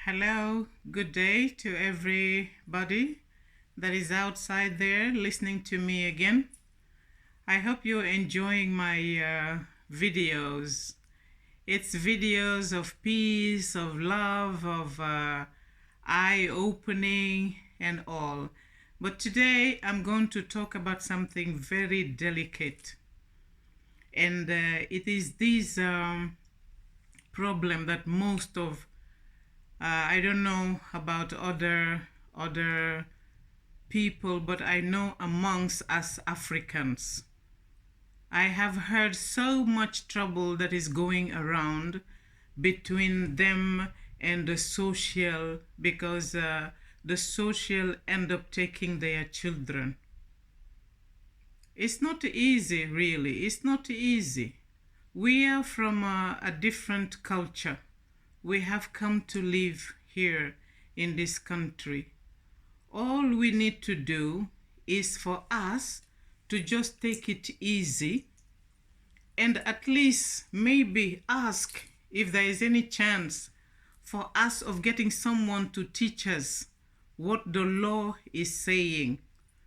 Hello, good day to everybody that is outside there listening to me again. I hope you're enjoying my videos. It's videos of peace, of love, of eye opening, and all. But today I'm going to talk about something very delicate. And it is this problem that most of I don't know about other people, but I know amongst us Africans, I have heard so much trouble that is going around between them and the social, because the social end up taking their children. It's not easy, really. It's not easy. We are from a different culture. We have come to live here in this country. All we need to do is for us to just take it easy and at least maybe ask if there is any chance for us of getting someone to teach us what the law is saying.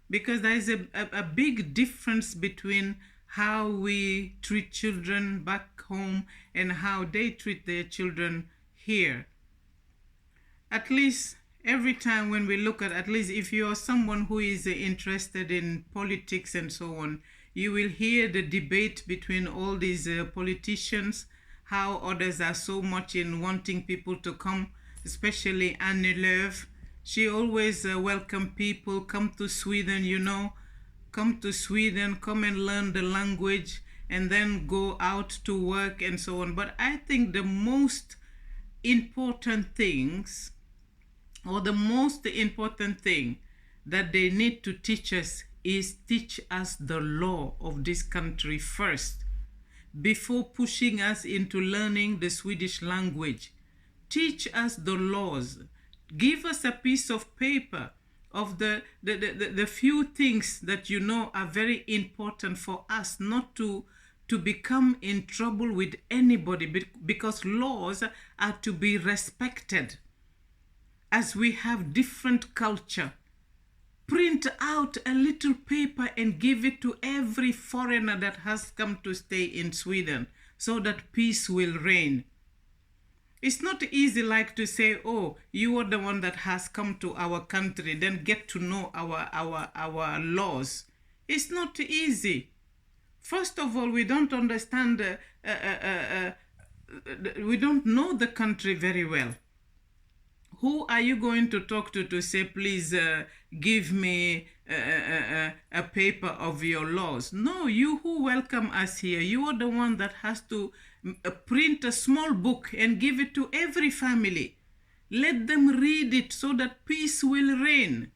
Because there is a big difference between how we treat children back home and how they treat their children here. At least every time when we look at least if you are someone who is interested in politics and so on, you will hear the debate between all these politicians, how others are so much in wanting people to come, especially Anne. She always welcome people, come to Sweden, come to Sweden, come and learn the language and then go out to work and so on. But I think the most important things, or the most important thing that they need to teach us is teach us the law of this country first before pushing us into learning the Swedish language. Teach us the laws. Give us a piece of paper of the few things that you know are very important for us not to become in trouble with anybody, because laws are to be respected. As we have different culture, print out a little paper and give it to every foreigner that has come to stay in Sweden so that peace will reign. It's not easy like to say, oh, you are the one that has come to our country, then get to know our laws. It's not easy. First of all, we don't understand, we don't know the country very well. Who are you going to talk to say, please give me a paper of your laws? No, you who welcome us here, you are the one that has to print a small book and give it to every family. Let them read it so that peace will reign.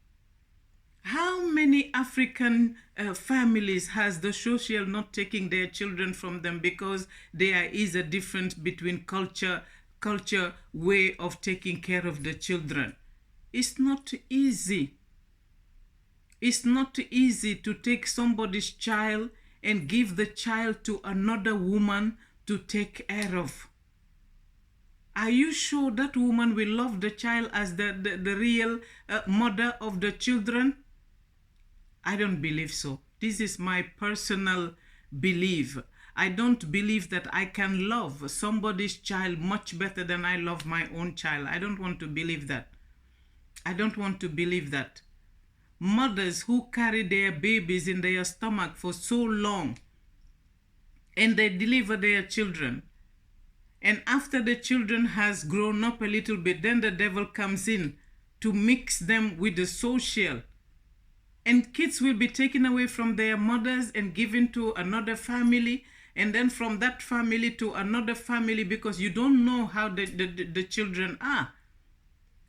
How many African families has the social not taking their children from them because there is a difference between culture way of taking care of the children? It's not easy. It's not easy to take somebody's child and give the child to another woman to take care of. Are you sure that woman will love the child as the real mother of the children? I don't believe so. This is my personal belief. I don't believe that I can love somebody's child much better than I love my own child. I don't want to believe that. I don't want to believe that. Mothers who carry their babies in their stomach for so long and they deliver their children, and after the children has grown up a little bit, then the devil comes in to mix them with the social. And kids will be taken away from their mothers and given to another family, and then from that family to another family, because you don't know how the children are.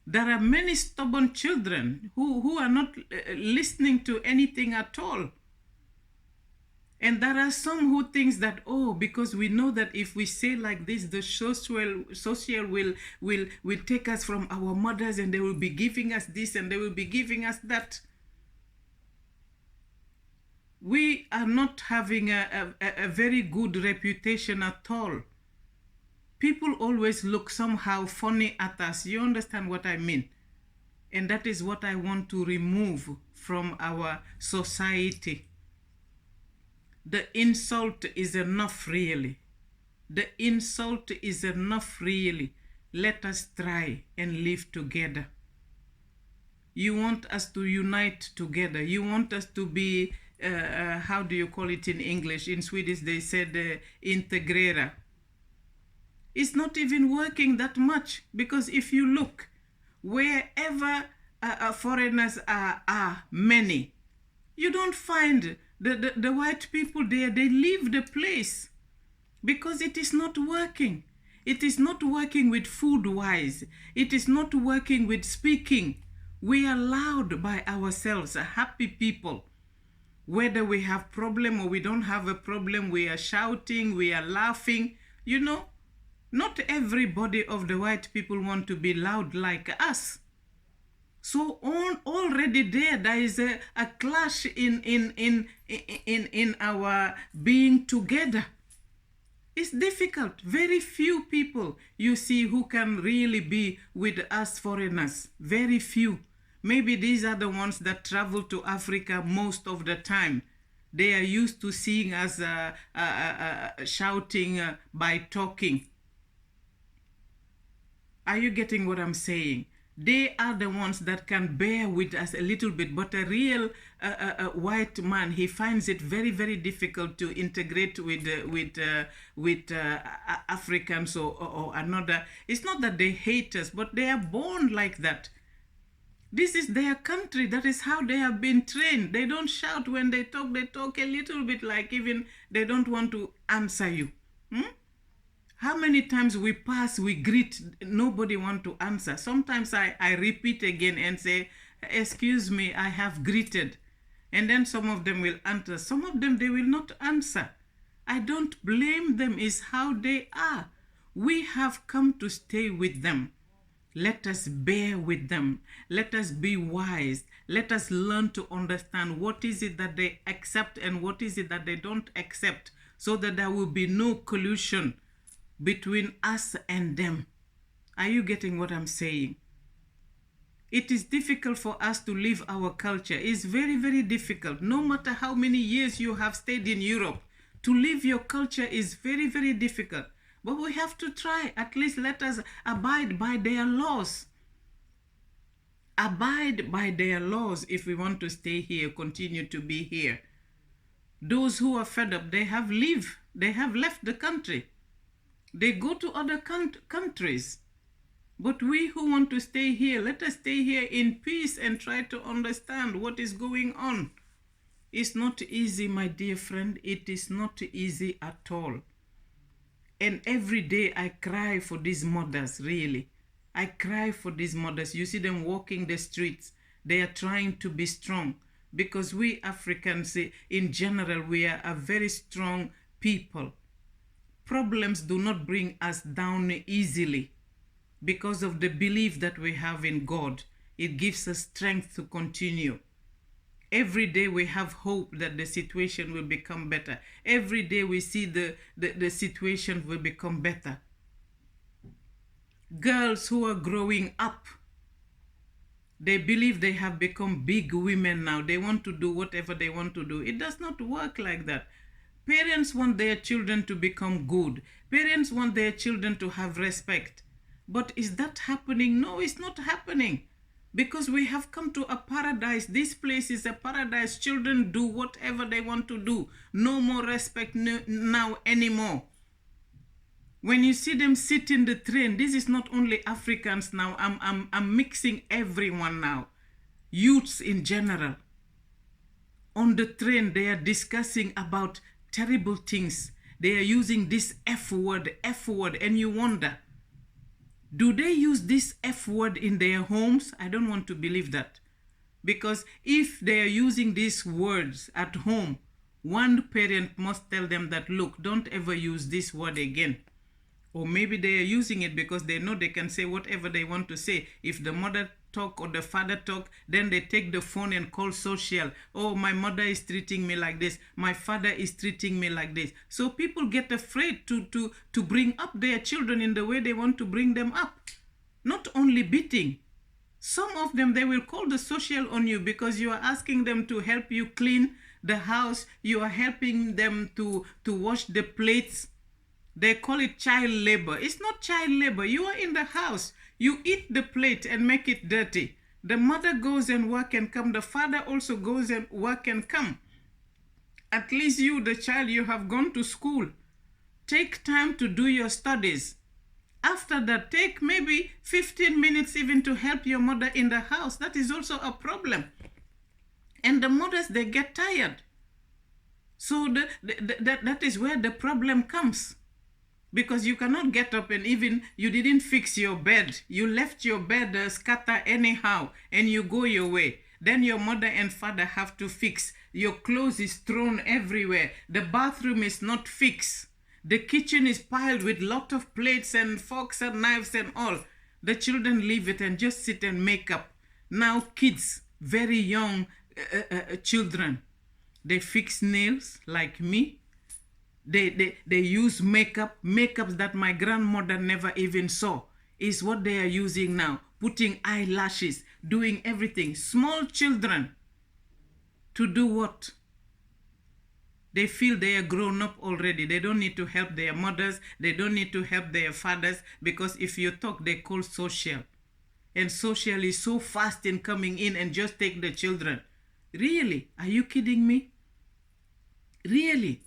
There are many stubborn children who are not listening to anything at all. And there are some who thinks that, oh, because we know that if we say like this, the social will take us from our mothers and they will be giving us this and they will be giving us that. We are not having a very good reputation at all. people always look somehow funny at us. You understand what I mean? And that is what I want to remove from our society. The insult is enough, really. The insult is enough, really. Let us try and live together. You want us to unite together. You want us to be, how do you call it in English? In Swedish, they said integrera. It's not even working that much, because if you look, wherever foreigners are many, you don't find the white people there. They leave the place because it is not working. It is not working with food-wise. It is not working with speaking. We are loud by ourselves, happy people. Whether we have problem or we don't have a problem, we are shouting, we are laughing. You know, not everybody of the white people want to be loud like us. So already there is a clash in our being together. It's difficult. Very few people you see who can really be with us foreigners. Very few. Maybe these are the ones that travel to Africa most of the time. They are used to seeing us shouting by talking. Are you getting what I'm saying? They are the ones that can bear with us a little bit, but a real white man, he finds it very, very difficult to integrate with Africans or another. It's not that they hate us, but they are born like that. This is their country. That is how they have been trained. They don't shout when they talk. They talk a little bit like even they don't want to answer you. How many times we pass, we greet, nobody want to answer. Sometimes I repeat again and say, excuse me, I have greeted. And then some of them will answer. Some of them, they will not answer. I don't blame them. It's how they are. We have come to stay with them. Let us bear with them. Let us be wise. Let us learn to understand what is it that they accept and what is it that they don't accept, so that there will be no collusion between us and them. Are you getting what I'm saying? It is difficult for us to live our culture. It's very, very difficult. No matter how many years you have stayed in Europe, to live your culture is very, very difficult. But we have to try. At least let us abide by their laws. Abide by their laws if we want to stay here, continue to be here. Those who are fed up, they have left the country. They go to other countries. But we who want to stay here, let us stay here in peace and try to understand what is going on. It's not easy, my dear friend. It is not easy at all. And every day I cry for these mothers, really. I cry for these mothers. You see them walking the streets. They are trying to be strong. Because we Africans, in general, we are a very strong people. Problems do not bring us down easily because of the belief that we have in God. It gives us strength to continue. Every day we have hope that the situation will become better. Every day we see the situation will become better. Girls who are growing up, they believe they have become big women now. They want to do whatever they want to do. It does not work like that. Parents want their children to become good. Parents want their children to have respect. But is that happening? No, it's not happening. Because we have come to a paradise. This place is a paradise. Children do whatever they want to do. No more respect now anymore. When you see them sit in the train, this is not only Africans now. I'm mixing everyone now. Youths in general. On the train, they are discussing about terrible things. They are using this F word, and you wonder, do they use this F word in their homes? I don't want to believe that. Because if they are using these words at home, one parent must tell them that, look, don't ever use this word again. Or maybe they are using it because they know they can say whatever they want to say. If the mother talk or the father talk, then they take the phone and call social. Oh, my mother is treating me like this. My father is treating me like this. So people get afraid to bring up their children in the way they want to bring them up. Not only beating. Some of them, they will call the social on you because you are asking them to help you clean the house. You are helping them to wash the plates. They call it child labor. It's not child labor. You are in the house. You eat the plate and make it dirty. The mother goes and work and come. The father also goes and work and come. At least you, the child, you have gone to school. Take time to do your studies. After that, take maybe 15 minutes even to help your mother in the house. That is also a problem. And the mothers, they get tired. So that is where the problem comes. Because you cannot get up and even you didn't fix your bed. You left your bed scatter anyhow and you go your way. Then your mother and father have to fix. Your clothes is thrown everywhere. The bathroom is not fixed. The kitchen is piled with lot of plates and forks and knives and all. The children leave it and just sit and make up. Now kids, very young children, they fix nails like me. They use makeups that my grandmother never even saw. Is what they are using now. Putting eyelashes, doing everything. Small children to do what? They feel they are grown up already. They don't need to help their mothers. They don't need to help their fathers because if you talk, they call social. And social is so fast in coming in and just take the children. Really? Are you kidding me? Really?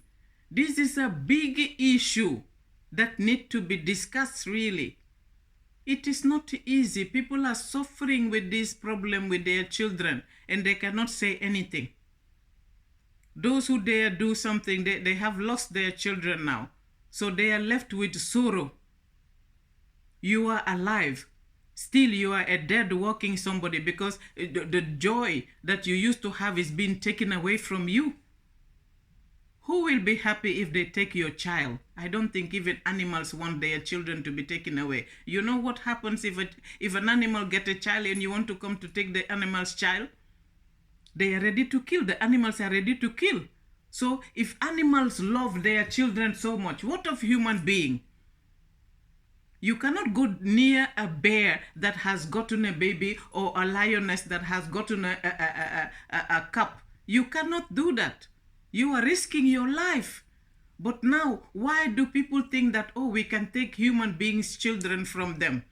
This is a big issue that need to be discussed really. It is not easy. People are suffering with this problem with their children and they cannot say anything. Those who dare do something, they have lost their children now. So they are left with sorrow. You are alive. Still you are a dead walking somebody because the joy that you used to have is being taken away from you. Who will be happy if they take your child? I don't think even animals want their children to be taken away. You know what happens if an animal gets a child and you want to come to take the animal's child? They are ready to kill. The animals are ready to kill. So if animals love their children so much, what of human being? You cannot go near a bear that has gotten a baby or a lioness that has gotten a cub. You cannot do that. You are risking your life. But now, why do people think that, oh, we can take human beings' children from them?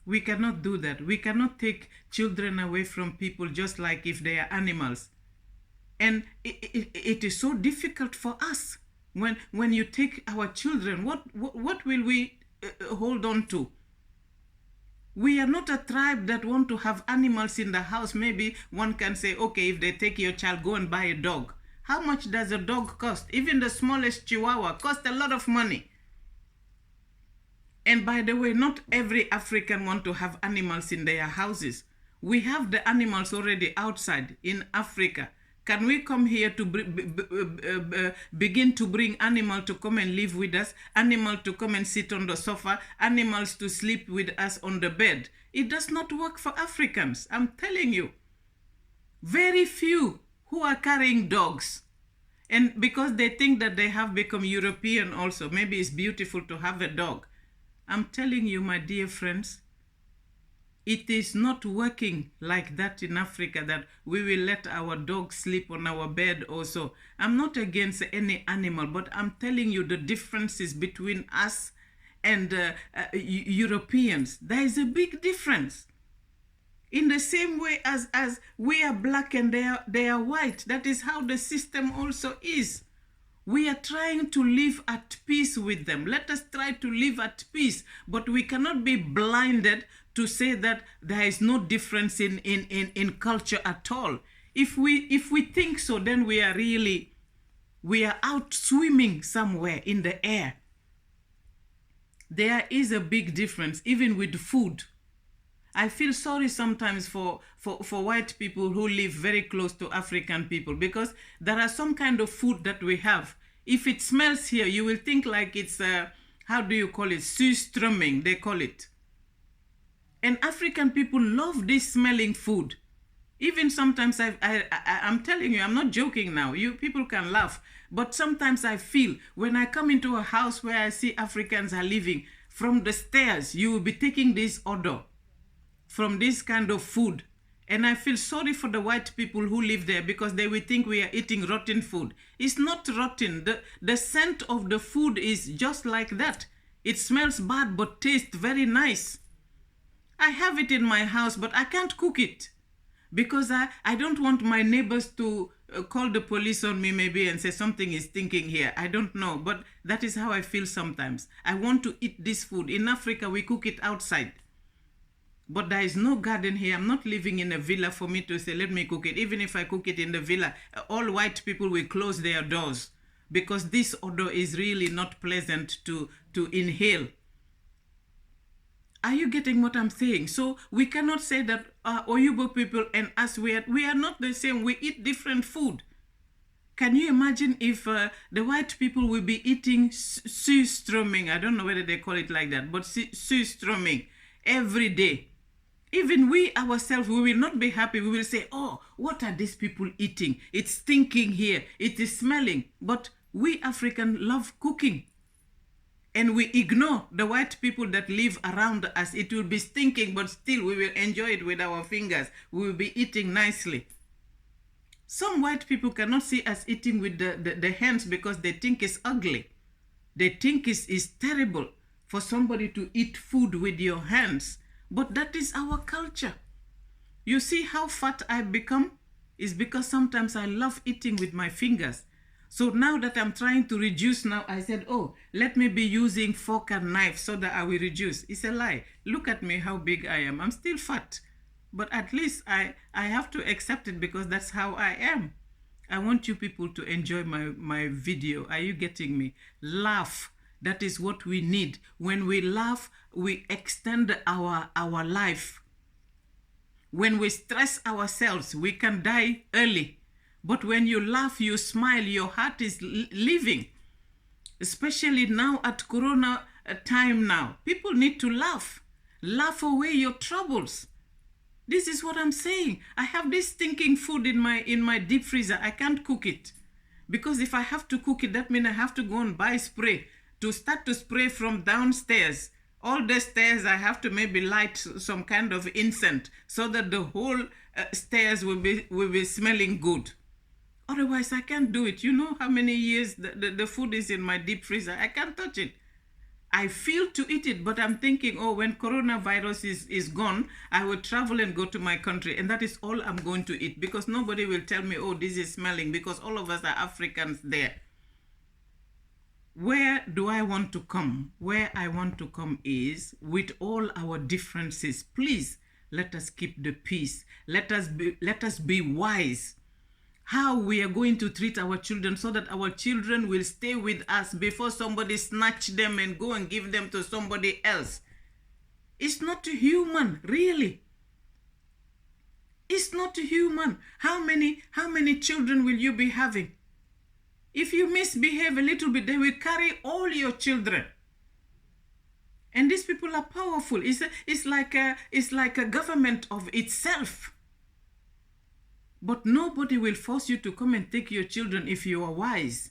We cannot do that. We cannot take children away from people just like if they are animals. And it is so difficult for us. When you take our children, what will we hold on to? We are not a tribe that want to have animals in the house. Maybe one can say, okay, if they take your child, go and buy a dog. How much does a dog cost? Even the smallest chihuahua costs a lot of money. And by the way, not every African want to have animals in their houses. We have the animals already outside in Africa. Can we come here to begin to bring animals to come and live with us, animals to come and sit on the sofa, animals to sleep with us on the bed? It does not work for Africans, I'm telling you. Very few who are carrying dogs. And because they think that they have become European also, maybe it's beautiful to have a dog. I'm telling you, my dear friends, it is not working like that in Africa, that we will let our dog sleep on our bed also. I'm not against any animal, but I'm telling you the differences between us and Europeans. There is a big difference. In the same way as we are black and they are white, that is how the system also is. We are trying to live at peace with them. Let us try to live at peace, but we cannot be blinded to say that there is no difference in culture at all. If we think so, then we are out swimming somewhere in the air. There is a big difference, even with food. I feel sorry sometimes for white people who live very close to African people, because there are some kind of food that we have. If it smells here, you will think like it's, how do you call it? Surströmming, they call it. And African people love this smelling food. Even sometimes I'm telling you, I'm not joking now. You people can laugh. But sometimes I feel when I come into a house where I see Africans are living, from the stairs, you will be taking this odor from this kind of food. And I feel sorry for the white people who live there because they will think we are eating rotten food. It's not rotten. The scent of the food is just like that. It smells bad but tastes very nice. I have it in my house, but I can't cook it because I don't want my neighbors to call the police on me maybe and say something is stinking here. I don't know, but that is how I feel sometimes. I want to eat this food. In Africa, we cook it outside. But there is no garden here. I'm not living in a villa for me to say, let me cook it. Even if I cook it in the villa, all white people will close their doors because this odor is really not pleasant to inhale. Are you getting what I'm saying? So we cannot say that Oyubo people and us, we are not the same. We eat different food. Can you imagine if the white people will be eating surströmming? I don't know whether they call it like that, but surströmming every day. Even we ourselves, we will not be happy. We will say, oh, what are these people eating? It's stinking here. It is smelling. But we Africans love cooking. And we ignore the white people that live around us. It will be stinking, but still we will enjoy it with our fingers. We will be eating nicely. Some white people cannot see us eating with the hands because they think it's ugly. They think it's terrible for somebody to eat food with your hands. But that is our culture. You see how fat I've become? It's because sometimes I love eating with my fingers. So now that I'm trying to reduce now, I said, oh, let me be using fork and knife so that I will reduce. It's a lie. Look at me, how big I am. I'm still fat. But at least I have to accept it because that's how I am. I want you people to enjoy my video. Are you getting me? Laugh. That is what we need. When we laugh, we extend our life. When we stress ourselves, we can die early. But when you laugh, you smile, your heart is living. Especially now at Corona time now. People need to laugh. Laugh away your troubles. This is what I'm saying. I have this stinking food in my deep freezer. I can't cook it. Because if I have to cook it, that means I have to go and buy spray. To start to spray from downstairs. All the stairs I have to maybe light some kind of incense so that the whole stairs will be smelling good. Otherwise, I can't do it. You know how many years the food is in my deep freezer. I can't touch it. I feel to eat it, but I'm thinking, oh, when coronavirus is gone, I will travel and go to my country. And that is all I'm going to eat because nobody will tell me, oh, this is smelling because all of us are Africans there. Where do I want to come? Where I want to come is with all our differences. Please, let us keep the peace. Let us be wise. How we are going to treat our children so that our children will stay with us before somebody snatch them and go and give them to somebody else. It's not human, really. It's not human. How many children will you be having? If you misbehave a little bit, they will carry all your children. And these people are powerful. It's like a government of itself. But nobody will force you to come and take your children if you are wise.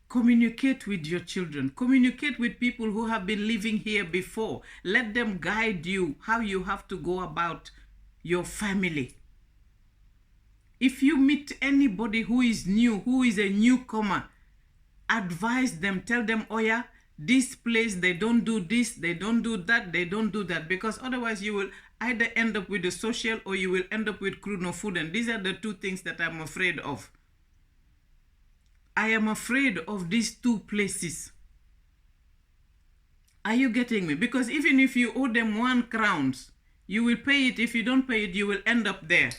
Communicate with your children. Communicate with people who have been living here before. Let them guide you how you have to go about your family. If you meet anybody who is new, who is a newcomer, advise them, tell them, oh yeah, this place, they don't do this, they don't do that, they don't do that. Because otherwise you will either end up with the social or you will end up with crude no food. And these are the two things that I'm afraid of. I am afraid of these two places. Are you getting me? Because even if you owe them 1 crown, you will pay it. If you don't pay it, you will end up there.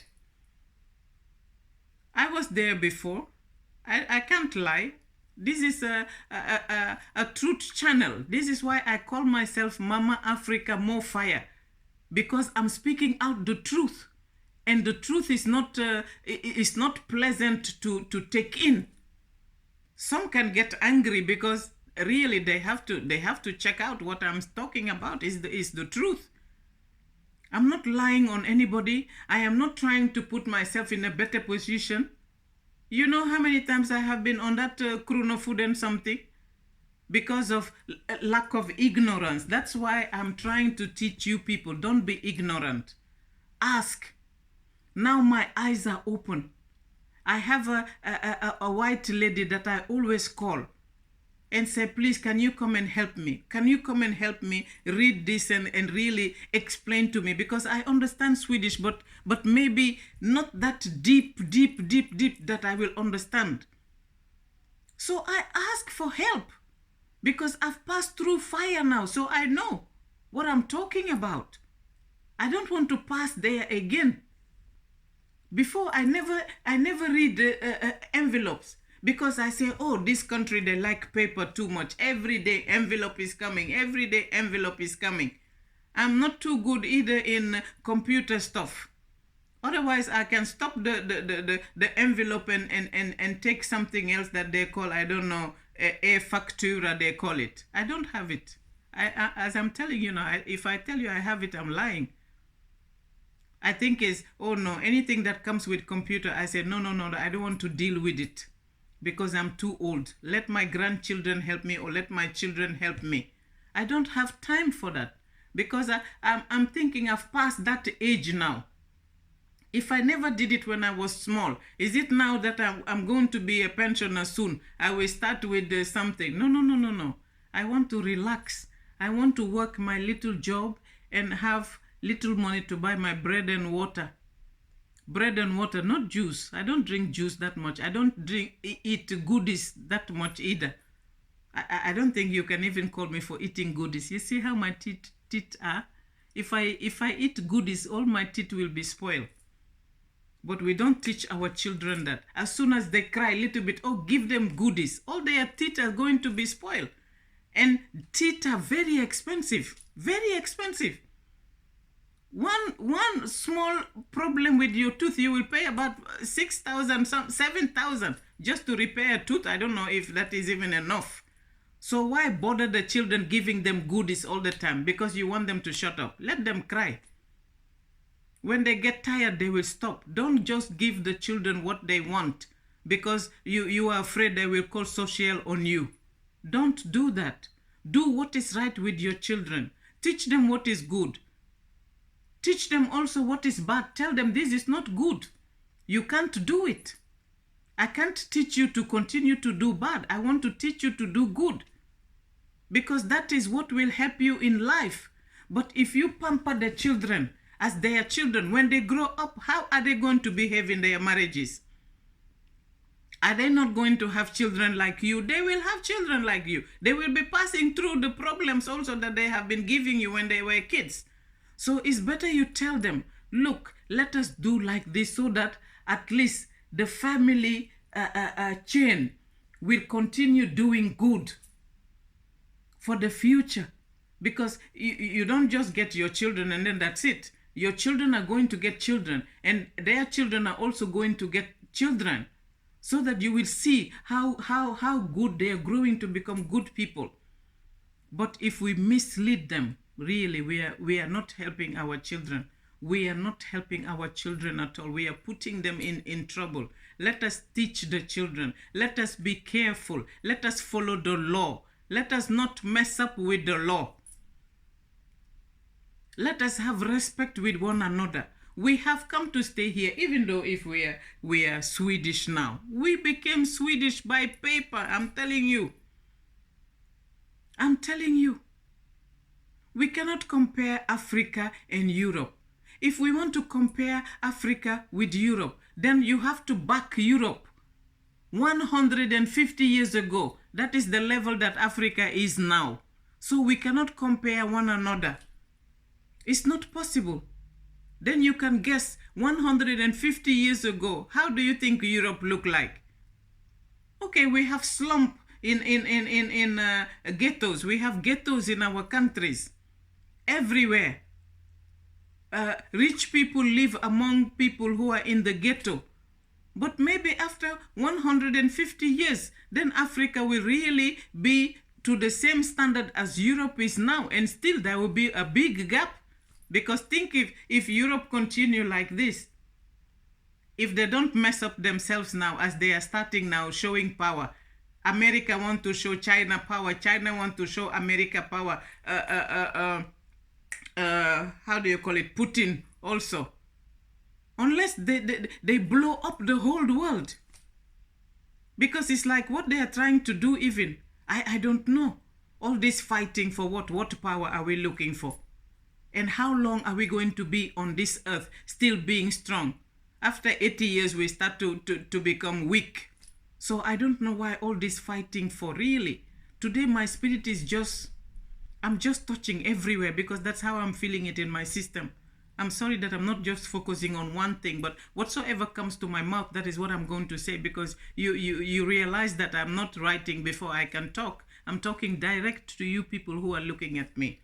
I was there before. I can't lie. This is a truth channel. This is why I call myself Mama Africa More Fire. Because I'm speaking out the truth. And the truth is not pleasant to take in. Some can get angry because really they have to check out what I'm talking about is the truth. I'm not lying on anybody. I am not trying to put myself in a better position. You know how many times I have been on that Chrono Food and something? Because of lack of ignorance. That's why I'm trying to teach you people. Don't be ignorant. Ask. Now my eyes are open. I have a white lady that I always call and say, please, can you come and help me? Can you come and help me read this and really explain to me? Because I understand Swedish, but maybe not that deep that I will understand. So I ask for help because I've passed through fire now, so I know what I'm talking about. I don't want to pass there again. Before, I never read envelopes because I say, oh, this country, they like paper too much. Every day envelope is coming. Every day envelope is coming. I'm not too good either in computer stuff. Otherwise, I can stop the envelope and take something else that they call, I don't know, a factura they call it. I don't have it. As I'm telling you now, if I tell you I have it, I'm lying. I think is, oh no, anything that comes with computer, I say, no, I don't want to deal with it because I'm too old. Let my grandchildren help me or let my children help me. I don't have time for that because I'm thinking I've passed that age now. If I never did it when I was small, is it now that I'm going to be a pensioner soon? I will start with something. No. I want to relax. I want to work my little job and have little money to buy my bread and water. Bread and water, not juice. I don't drink juice that much. I don't eat goodies that much either. I don't think you can even call me for eating goodies. You see how my teeth are? If I eat goodies, all my teeth will be spoiled. But we don't teach our children that. As soon as they cry a little bit, oh, give them goodies. All their teeth are going to be spoiled. And teeth are very expensive. Very expensive. One small problem with your tooth, you will pay about 6,000, 7,000 just to repair a tooth. I don't know if that is even enough. So why bother the children giving them goodies all the time? Because you want them to shut up. Let them cry. When they get tired, they will stop. Don't just give the children what they want because you are afraid they will call Socialen on you. Don't do that. Do what is right with your children. Teach them what is good. Teach them also what is bad. Tell them this is not good. You can't do it. I can't teach you to continue to do bad. I want to teach you to do good. Because that is what will help you in life. But if you pamper the children as their children, when they grow up, how are they going to behave in their marriages? Are they not going to have children like you? They will have children like you. They will be passing through the problems also that they have been giving you when they were kids. So it's better you tell them, look, let us do like this so that at least the family chain will continue doing good for the future. Because you don't just get your children and then that's it. Your children are going to get children and their children are also going to get children so that you will see how good they are growing to become good people. But if we mislead them, really, we are not helping our children. We are not helping our children at all. We are putting them in trouble. Let us teach the children. Let us be careful. Let us follow the law. Let us not mess up with the law. Let us have respect with one another. We have come to stay here, even though if we are Swedish now. We became Swedish by paper, I'm telling you. I'm telling you. We cannot compare Africa and Europe. If we want to compare Africa with Europe, then you have to back Europe. 150 years ago, that is the level that Africa is now. So we cannot compare one another. It's not possible. Then you can guess 150 years ago, how do you think Europe looked like? Okay, we have slump in ghettos. We have ghettos in our countries. Everywhere. Rich people live among people who are in the ghetto. But maybe after 150 years, then Africa will really be to the same standard as Europe is now. And still there will be a big gap. Because think if Europe continue like this, if they don't mess up themselves now, as they are starting now showing power, America want to show China power, China want to show America power, how do you call it, Putin also. Unless they blow up the whole world. Because it's like what they are trying to do even. I don't know. All this fighting for what? What power are we looking for? And how long are we going to be on this earth still being strong? After 80 years, we start to become weak. So I don't know why all this fighting for really. Today, my spirit is just, I'm just touching everywhere because that's how I'm feeling it in my system. I'm sorry that I'm not just focusing on one thing, but whatsoever comes to my mouth, that is what I'm going to say, because you realize that I'm not writing before I can talk. I'm talking direct to you people who are looking at me.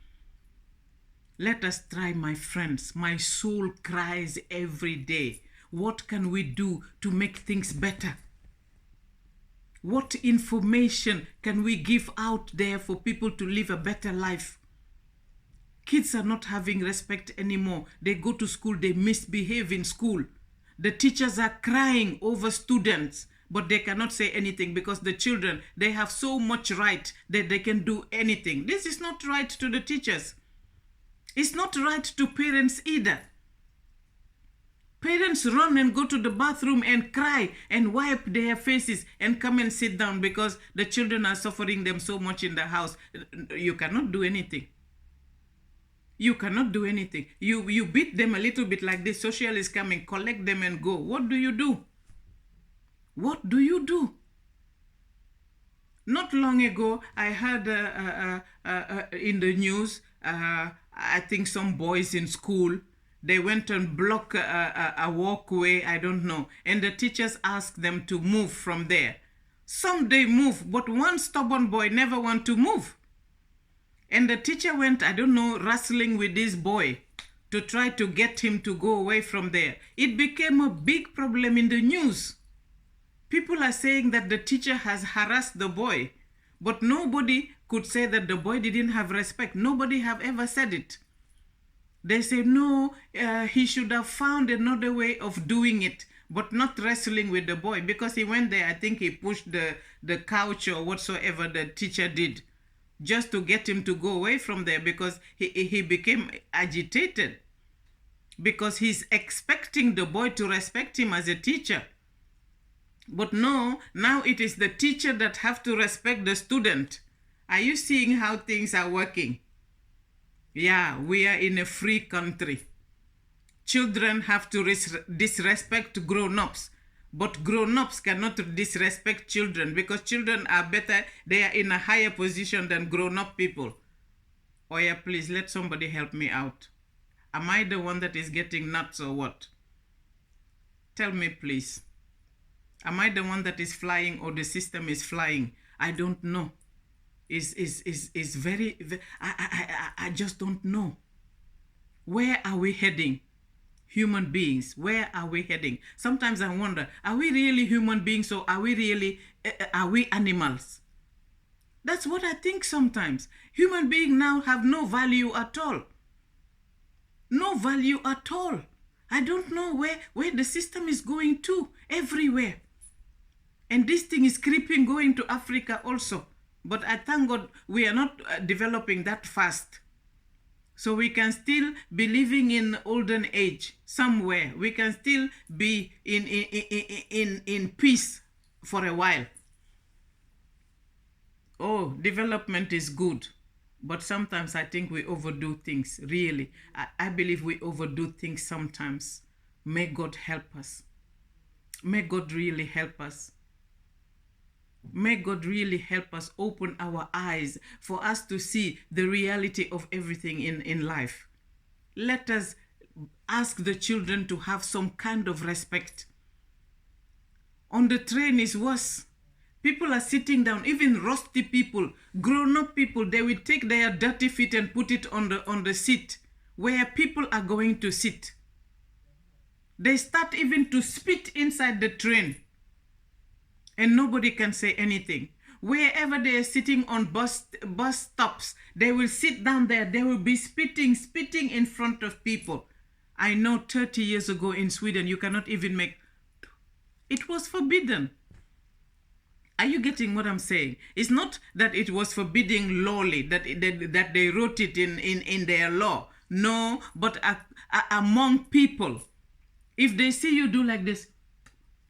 Let us try, my friends. My soul cries every day. What can we do to make things better? What information can we give out there for people to live a better life? Kids are not having respect anymore. They go to school, they misbehave in school. The teachers are crying over students, but they cannot say anything because the children, they have so much right that they can do anything. This is not right to the teachers. It's not right to parents either. Parents run and go to the bathroom and cry and wipe their faces and come and sit down because the children are suffering them so much in the house. You cannot do anything. You cannot do anything. You beat them a little bit like this. Social is coming, collect them and go. What do you do? What do you do? Not long ago, I heard in the news, I think some boys in school, they went and blocked a walkway, I don't know, and the teachers asked them to move from there. Some they move, but one stubborn boy never want to move. And the teacher went, I don't know, wrestling with this boy to try to get him to go away from there. It became a big problem in the news. People are saying that the teacher has harassed the boy, but nobody could say that the boy didn't have respect. Nobody have ever said it. They say, no, he should have found another way of doing it, but not wrestling with the boy, because he went there, I think he pushed the couch or whatsoever the teacher did, just to get him to go away from there, because he became agitated, because he's expecting the boy to respect him as a teacher. But no, now it is the teacher that have to respect the student. Are you seeing how things are working? Yeah, we are in a free country. Children have to disrespect grown-ups, but grown-ups cannot disrespect children because children are better, they are in a higher position than grown-up people. Oh yeah, please let somebody help me out. Am I the one that is getting nuts or what? Tell me please. Am I the one that is flying or the system is flying? I don't know. Is very, I just don't know. Where are we heading? Human beings, where are we heading? Sometimes I wonder, are we really human beings or are we really, are we animals? That's what I think sometimes. Human beings now have no value at all. No value at all. I don't know where the system is going to, everywhere. And this thing is creeping, going to Africa also. But I thank God we are not developing that fast. So we can still be living in olden age somewhere. We can still be in peace for a while. Oh, development is good. But sometimes I think we overdo things, really. I believe we overdo things sometimes. May God help us. May God really help us. May God really help us open our eyes for us to see the reality of everything in life. Let us ask the children to have some kind of respect. On the train is worse. People are sitting down, even rusty people, grown-up people, they will take their dirty feet and put it on the seat where people are going to sit. They start even to spit inside the train. And nobody can say anything. wherever they are sitting on bus stops, they will sit down there. They will be spitting in front of people. I know 30 years ago in Sweden, you cannot even make... It was forbidden. Are you getting what I'm saying? It's not that it was forbidding lawly, that they wrote it in their law. No, but among people, if they see you do like this,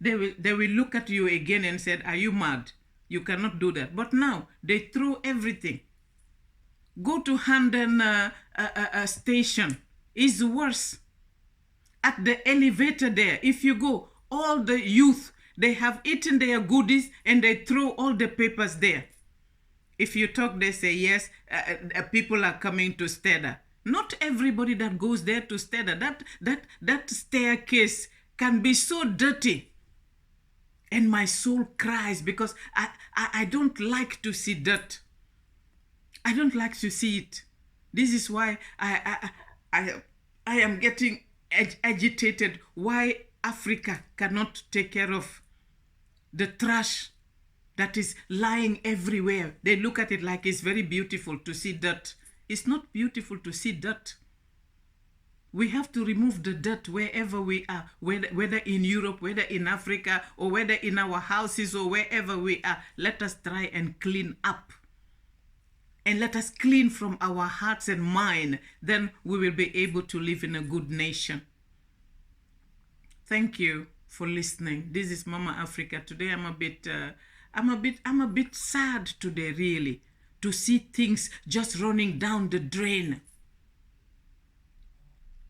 they will look at you again and say, are you mad? You cannot do that. But now, they throw everything. Go to Handen station. It's worse. At the elevator there, if you go, all the youth, they have eaten their goodies and they throw all the papers there. If you talk, they say, yes, people are coming to Steda. Not everybody that goes there to Steda. That staircase can be so dirty. And my soul cries because I don't like to see dirt. I don't like to see it. This is why I am getting agitated. Why Africa cannot take care of the trash that is lying everywhere. They look at it like it's very beautiful to see dirt. It's not beautiful to see dirt. We have to remove the dirt wherever we are, whether in Europe, whether in Africa, or whether in our houses or wherever we are. Let us try and clean up. And let us clean from our hearts and mind. Then we will be able to live in a good nation. Thank you for listening. This is Mama Africa. Today I'm a bit sad today, really, to see things just running down the drain.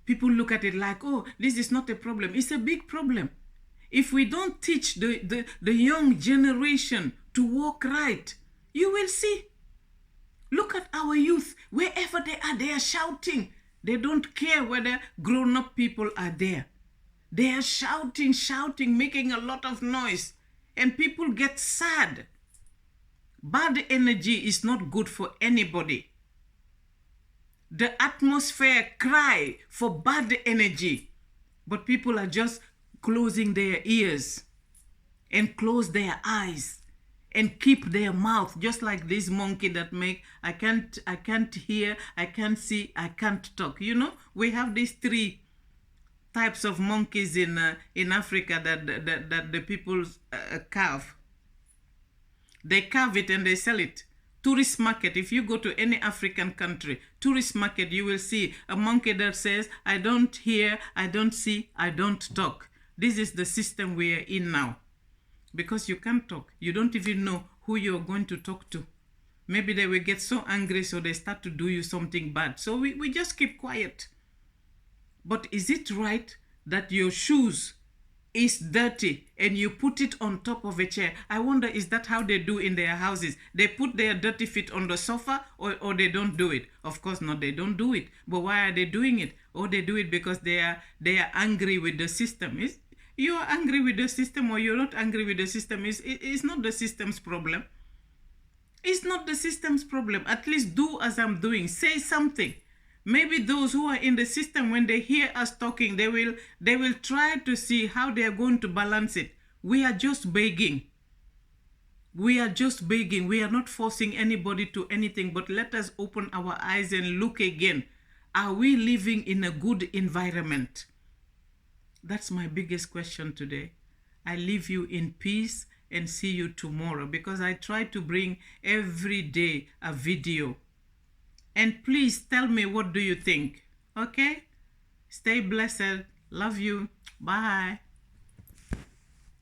People look at it like, oh, this is not a problem. It's a big problem. If we don't teach the young generation to walk right, you will see. Look at our youth. Wherever they are shouting. They don't care whether grown-up people are there. They are shouting, making a lot of noise. And people get sad. Bad energy is not good for anybody. The atmosphere cry for bad energy. But people are just closing their ears and close their eyes and keep their mouth, just like this monkey that make, I can't hear, I can't see, I can't talk. You know, we have these three types of monkeys in Africa that the people carve. They carve it and they sell it. Tourist market, if you go to any African country, tourist market, you will see a monkey that says, I don't hear, I don't see, I don't talk. This is the system we are in now. Because you can't talk. You don't even know who you're going to talk to. Maybe they will get so angry so they start to do you something bad. So we just keep quiet. But is it right that your shoes is dirty and you put it on top of a chair? I wonder, is that how they do in their houses? They put their dirty feet on the sofa, or they don't do it? Of course not, they don't do it. But why are they doing it? Or they do it because they are angry with the system. You are angry with the system or you're not angry with the system. It's not the system's problem. It's not the system's problem. At least do as I'm doing. Say something. Maybe those who are in the system, when they hear us talking, they will try to see how they are going to balance it. We are just begging. We are just begging. We are not forcing anybody to anything, but let us open our eyes and look again. Are we living in a good environment? That's my biggest question today. I leave you in peace and see you tomorrow, because I try to bring every day a video. And please tell me, what do you think? Okay? Stay blessed. Love you. Bye.